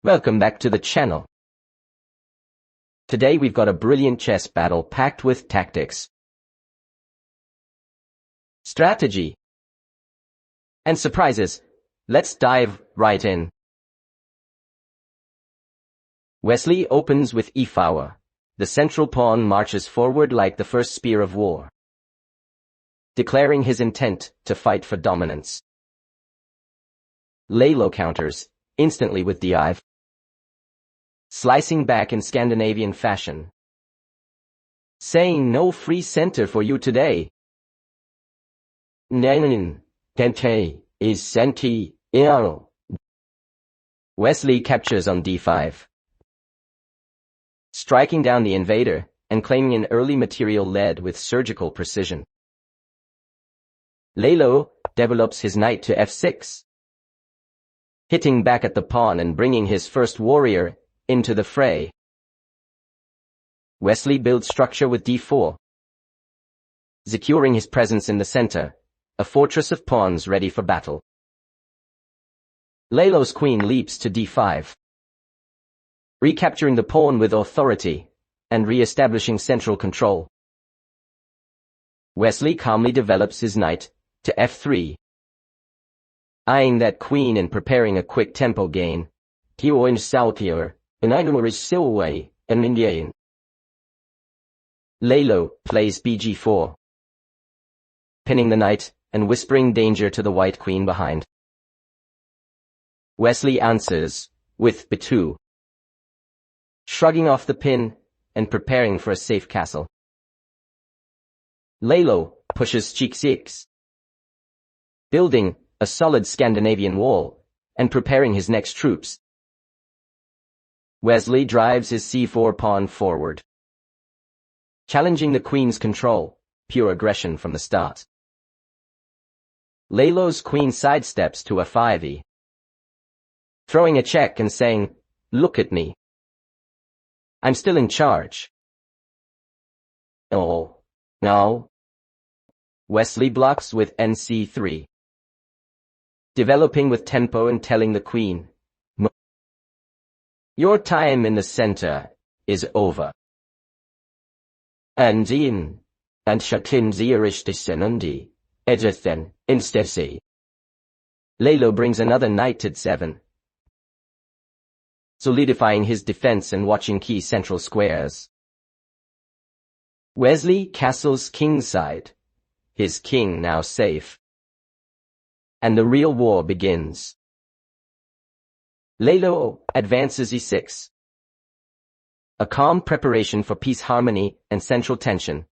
Welcome back to the channel. Today we've got a brilliant chess battle packed with tactics, strategy, and surprises. Let's dive right in. Wesley opens with e4. The central pawn marches forward like the first spear of war, declaring his intent to fight for dominance. Lalo counters instantly with d5, slicing back in Scandinavian fashion, saying no free center for you today. Nenin, tente, is senti, ero. Wesley captures on d5, striking down the invader and claiming an early material lead with surgical precision. Lalo develops his knight to f6, hitting back at the pawn and bringing his first warrior into the fray. Wesley builds structure with d4, securing his presence in the center, a fortress of pawns ready for battle. Lalo's queen leaps to d5, recapturing the pawn with authority and re-establishing central control. Wesley calmly develops his knight to f3, eyeing that queen and preparing a quick tempo gain. Lalo plays bg4, pinning the knight and whispering danger to the white queen behind. Wesley answers with b2, shrugging off the pin and preparing for a safe castle. Lalo pushes c6, building a solid Scandinavian wall and preparing his next troops. Wesley drives his c4 pawn forward, challenging the queen's control, pure aggression from the start. Lalo's queen sidesteps to f5e, throwing a check and saying, "Look at me. I'm still in charge." Oh, no. Wesley blocks with nc3, developing with tempo and telling the queen, "Your time in the center is over." And shatin zierish desenundi, edithen, instesi. Lalo brings another knight to 7, solidifying his defense and watching key central squares. Wesley castles kingside, his king now safe. And the real war begins. Lalo advances e6, a calm preparation for peace, harmony, and central tension.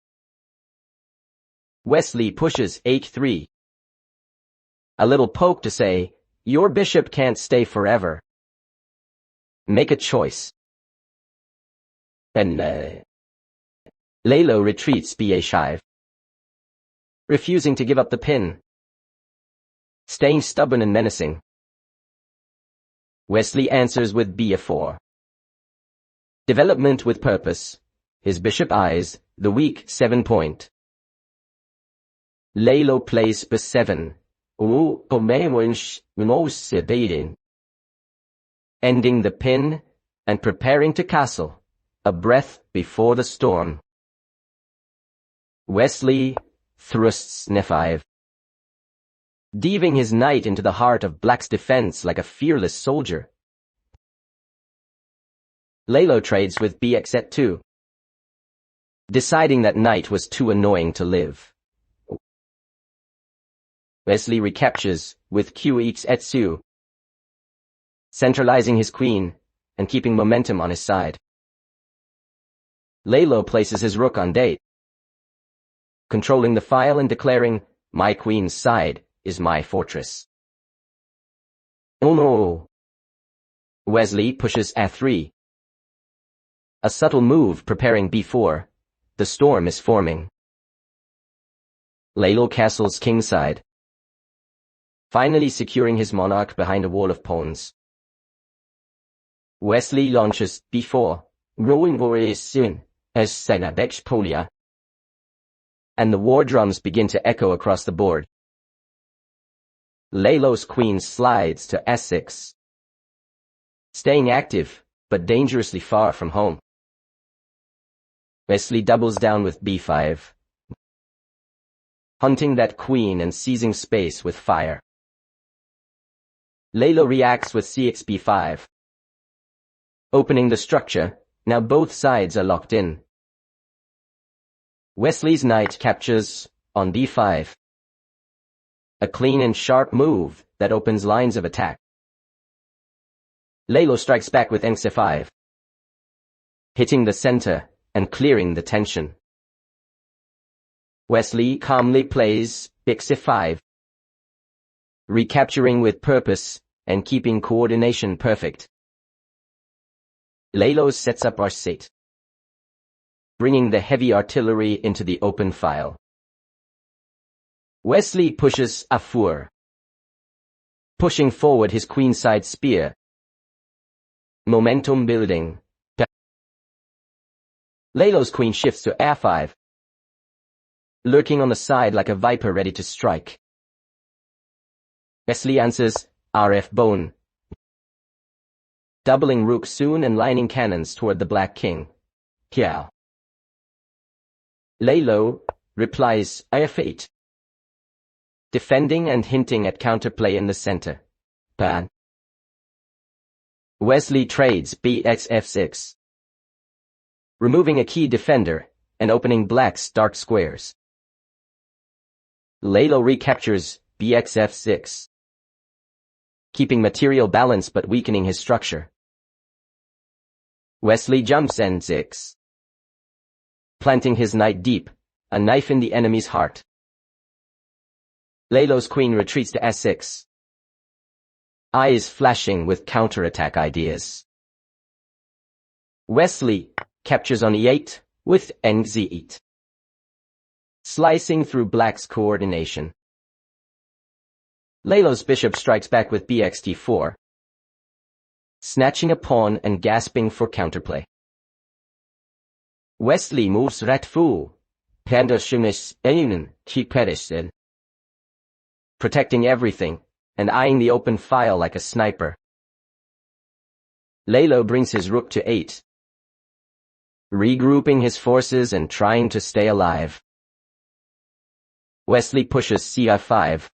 Wesley pushes h3, a little poke to say, "Your bishop can't stay forever. Make a choice." And Lalo retreats bh5, refusing to give up the pin, staying stubborn and menacing. Wesley answers with b4, development with purpose, his bishop eyes the weak 7-point. Lalo plays b7, ending the pin and preparing to castle, a breath before the storm. Wesley thrusts n5, deaving his knight into the heart of Black's defense like a fearless soldier. Lalo trades with bx2, deciding that knight was too annoying to live. Wesley recaptures with qx2, centralizing his queen and keeping momentum on his side. Lalo places his rook on d8, controlling the file and declaring, "My queen's side is my fortress." Oh no! Wesley pushes f3, a subtle move preparing b4. The storm is forming. Lalo castles kingside, finally securing his monarch behind a wall of pawns. Wesley launches b4, and the war drums begin to echo across the board. Lalo's queen slides to s6, staying active, but dangerously far from home. Wesley doubles down with b5, hunting that queen and seizing space with fire. Lalo reacts with cxb5, opening the structure. Now both sides are locked in. Wesley's knight captures on d5, a clean and sharp move that opens lines of attack. Lalo strikes back with nc5, hitting the center and clearing the tension. Wesley calmly plays bxf5, recapturing with purpose and keeping coordination perfect. Lalo sets up r8, bringing the heavy artillery into the open file. Wesley pushes a4, pushing forward his queenside spear. Momentum building. Lalo's queen shifts to a5, lurking on the side like a viper ready to strike. Wesley answers rf bone, doubling rook soon and lining cannons toward the black king. Kiao. Lalo replies af8, defending and hinting at counterplay in the center. Pan. Wesley trades bxf6, removing a key defender and opening black's dark squares. Lalo recaptures bxf6, keeping material balance but weakening his structure. Wesley jumps n6, planting his knight deep, a knife in the enemy's heart. Lalo's queen retreats to s6, eyes flashing with counterattack ideas. Wesley captures on e8 with nz8, slicing through black's coordination. Lalo's bishop strikes back with bxt4, snatching a pawn and gasping for counterplay. Wesley moves rat-fool, protecting everything and eyeing the open file like a sniper. Lalo brings his rook to 8, regrouping his forces and trying to stay alive. Wesley pushes ci5,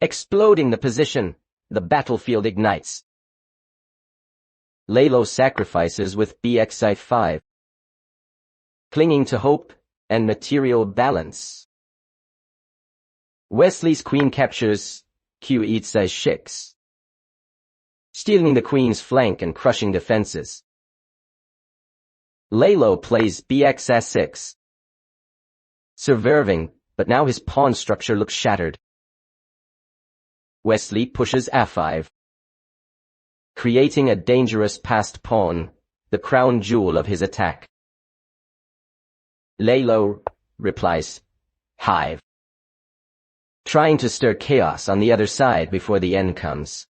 exploding the position. The battlefield ignites. Lalo sacrifices with bxi5, clinging to hope and material balance. Wesley's queen captures q8 stealing the queen's flank and crushing defenses. Lalo plays bxs6, subverting, but now his pawn structure looks shattered. Wesley pushes a5, creating a dangerous passed pawn, the crown jewel of his attack. Lalo replies hive, trying to stir chaos on the other side before the end comes.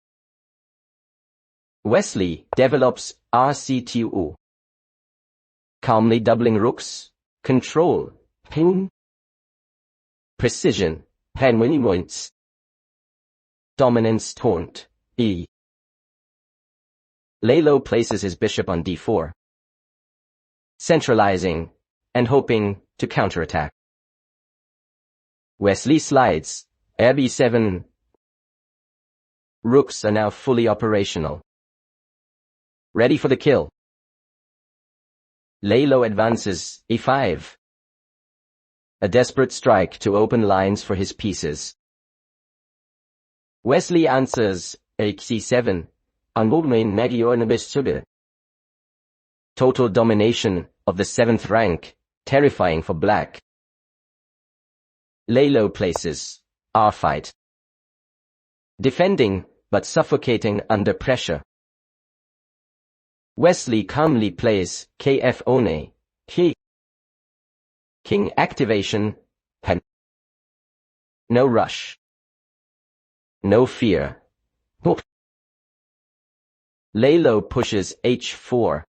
Wesley develops rc2, calmly doubling rooks, control, precision, points, dominance taunt, e. Lalo places his bishop on d4, centralizing and hoping to counterattack. Wesley slides, b7. Rooks are now fully operational, ready for the kill. Lalo advances e5, a desperate strike to open lines for his pieces. Wesley answers c7, total domination of the 7th rank, terrifying for black. Lalo places r5, defending but suffocating under pressure. Wesley calmly plays kf one, king activation, no rush, no fear. Lalo pushes h4,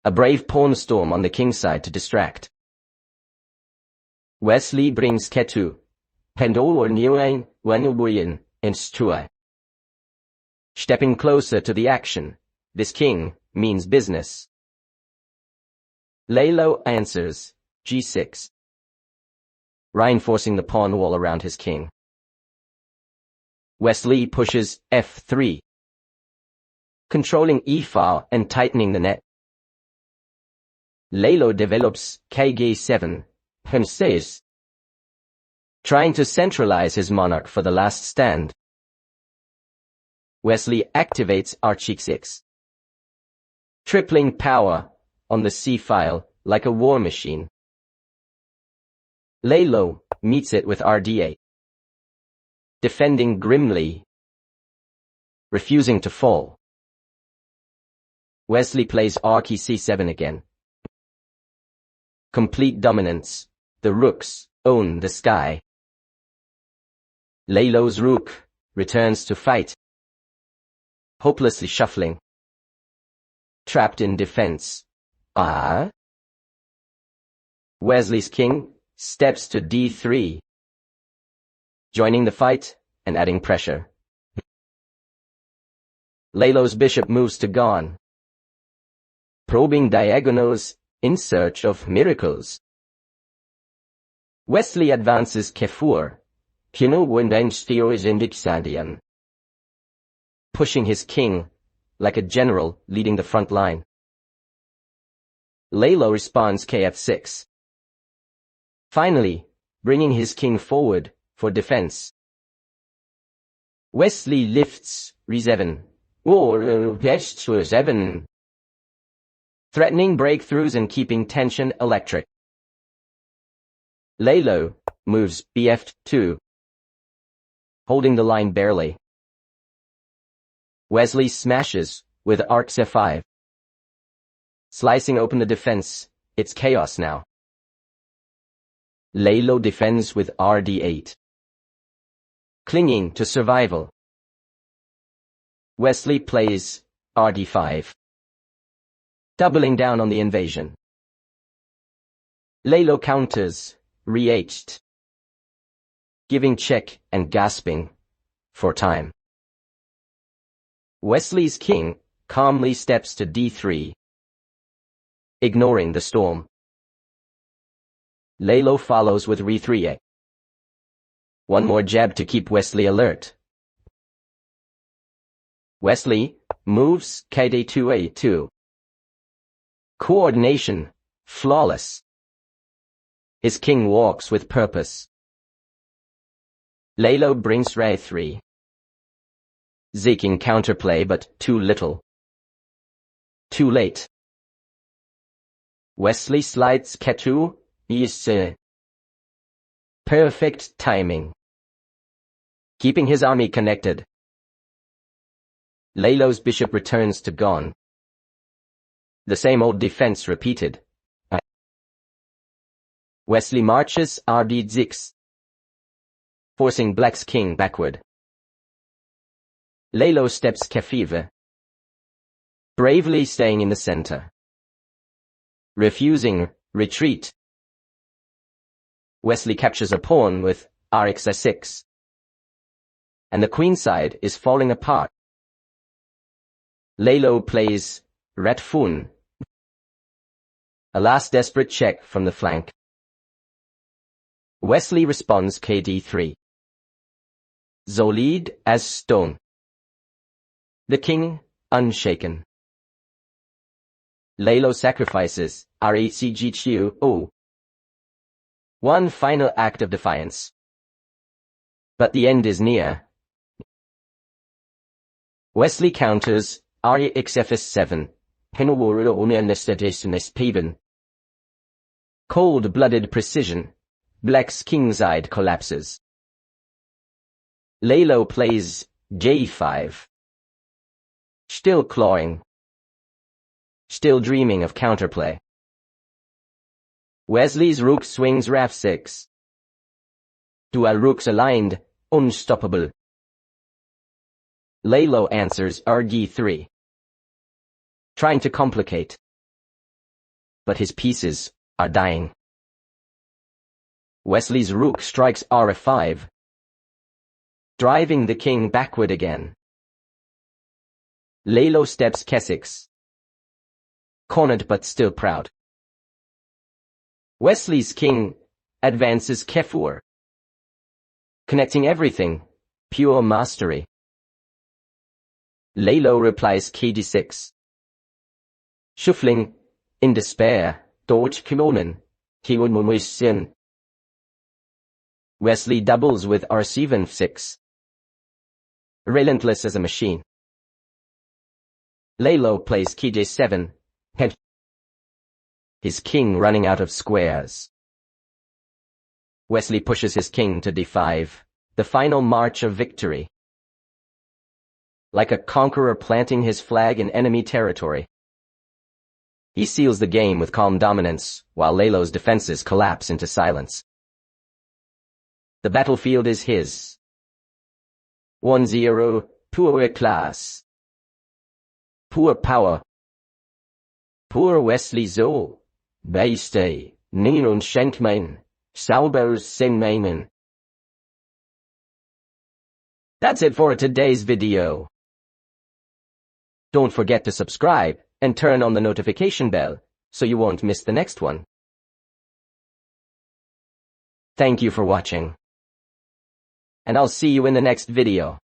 a brave pawn storm on the king's side to distract. Wesley brings ketu, and strui, Stepping closer to the action, this king means business. Lalo answers, g6, reinforcing the pawn wall around his king. Wesley pushes f3, controlling e-file and tightening the net. Lalo develops kg7, himself, trying to centralize his monarch for the last stand. Wesley activates h6, tripling power on the c-file like a war machine. Lalo meets it with rd8, defending grimly, refusing to fall. Wesley plays key c7 again. Complete dominance. The rooks own the sky. Lalo's rook returns to fight, hopelessly shuffling. Trapped in defense. Wesley's king steps to d3, joining the fight and adding pressure. Lalo's bishop moves to gone, probing diagonals in search of miracles. Wesley advances k4, pushing his king like a general leading the front line. Lalo responds kf6, finally bringing his king forward for defense. Wesley lifts re7, or h7, threatening breakthroughs and keeping tension electric. Lalo moves bf2, holding the line barely. Wesley smashes with arc-c5, slicing open the defense. It's chaos now. Lalo defends with rd8, clinging to survival. Wesley plays rd5, doubling down on the invasion. Lalo counters, re-8, giving check and gasping for time. Wesley's king calmly steps to d3, ignoring the storm. Lalo follows with re3. One more jab to keep Wesley alert. Wesley moves kd2a2. Coordination flawless. His king walks with purpose. Lalo brings re3, seeking counterplay but too little. Too late. Wesley slides k2, perfect timing, keeping his army connected. Lalo's bishop returns to gone. The same old defense repeated. Wesley marches rd6, forcing Black's king backward. Lalo steps k5, bravely staying in the center, refusing retreat. Wesley captures a pawn with rx6, and the queenside is falling apart. Lalo plays ret-fun, a last desperate check from the flank. Wesley responds kd3, solid as stone. The king unshaken. Lalo sacrifices rhcg2. One final act of defiance. But the end is near. Wesley counters rxfs7. Cold-blooded precision. Black's kingside collapses. Lalo plays j5. Still clawing. Still dreaming of counterplay. Wesley's rook swings raf6. Dual rooks aligned, unstoppable. Lalo answers rd3, trying to complicate. But his pieces are dying. Wesley's rook strikes r5, driving the king backward again. Lalo steps K6. Cornered but still proud. Wesley's king advances K4. Connecting everything, pure mastery. Lalo replies Kd6. Shuffling, in despair, Deutsch Kimonen, Kiwon. Wesley doubles with R7-6. Relentless as a machine. Lalo plays Kj7, head. His king running out of squares. Wesley pushes his king to D5, the final march of victory. Like a conqueror planting his flag in enemy territory. He seals the game with calm dominance, while Lalo's defenses collapse into silence. The battlefield is his. 1-0, pure class. Pure power. Pure Wesley So, Beiste, Nieren Checkmate, Sauber Sinmamen. That's it for today's video. Don't forget to subscribe and turn on the notification bell so you won't miss the next one. Thank you for watching. And I'll see you in the next video.